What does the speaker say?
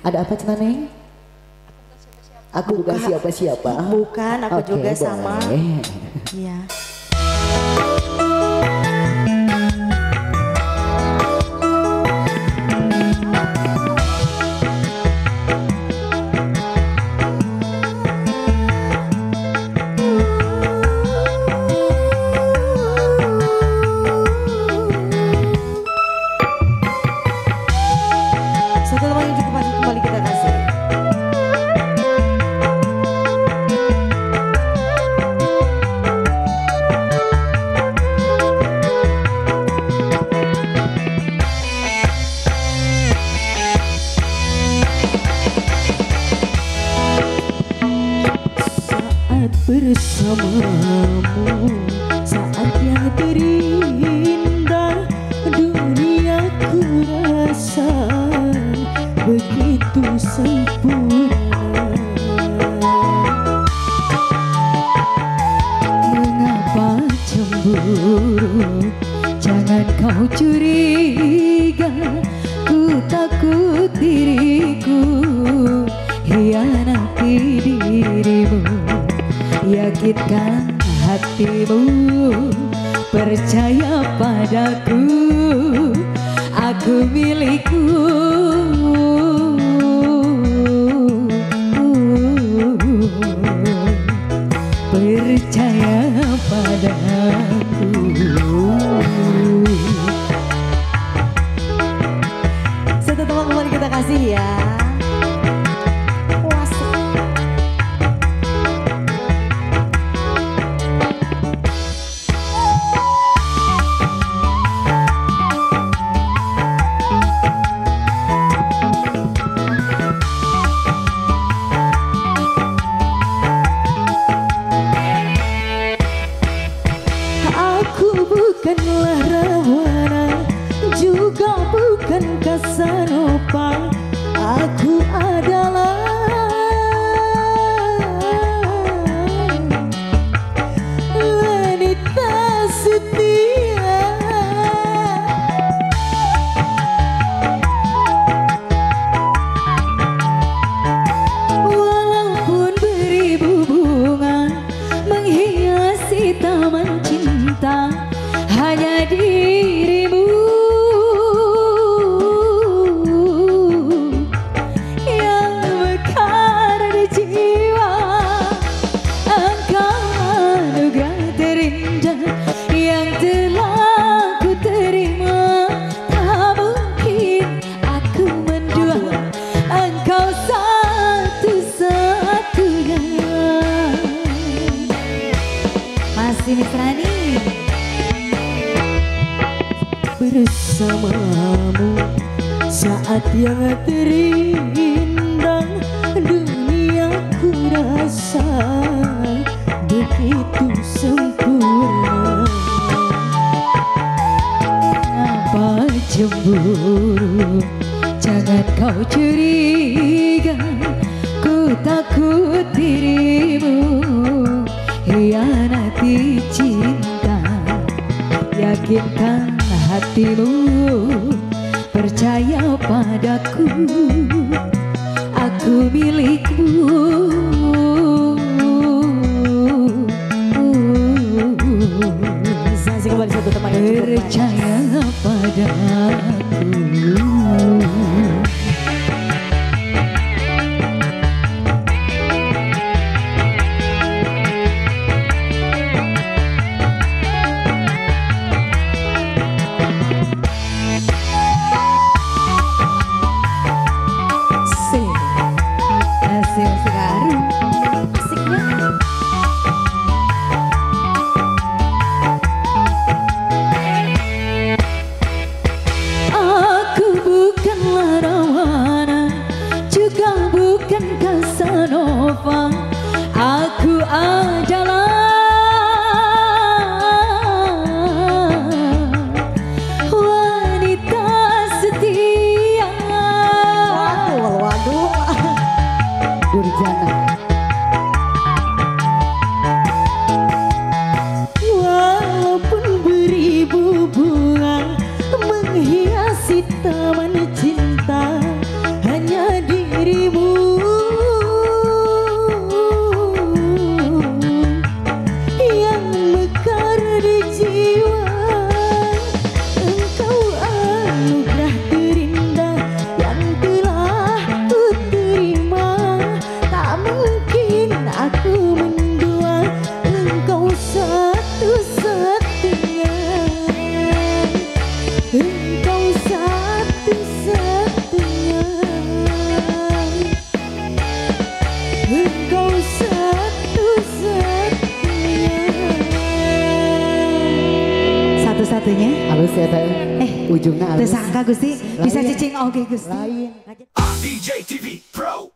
Ada apa Cina Neng? Aku bukan siapa-siapa. Bukan, aku Oke, juga sama. boleh. Iya. Setelah menunjuk kembali kita kasih. Saat bersamamu, saat yang terindah dunia ku rasa begitu sempurna. Mengapa cemburu? Jangan kau curiga, ku takut diriku hianati dirimu. Yakinkan hatimu, percaya padaku, aku milikmu. Percaya padaku. Satu teman kembali kita kasih ya. Aku bukanlah Rahwana, juga bukan Casanova. Aku adalah wanita setia. Walaupun beribu bunga menghiasi taman cinta, hanya dirimu yang mekar di jiwa. Engkau anugerah terindah yang telah ku terima. Tak mungkin aku mendua, engkau satu-satunya. Masih Misrani bersamamu, saat yang terindah dunia ku rasa begitu sempurna. Apa cemburu? Jangan kau curiga, ku takut dirimu hianati cinta. Yakinkan hatimu, percaya padaku, aku milikmu. Saksi kembali satu teman yang cukup percaya padaku. Aku bukanlah dirimu yang mekar di jiwa. Engkau anugerah terindah yang telah ku terima. Tak mungkin aku mendua, engkau satu-satunya. Engkau satu-satunya. Engkau satu-satunya. Halus ya teh. Ujungnya halus. Tersangka Gusti bisa cicing oke Gusti. Lain. DJ TV Pro.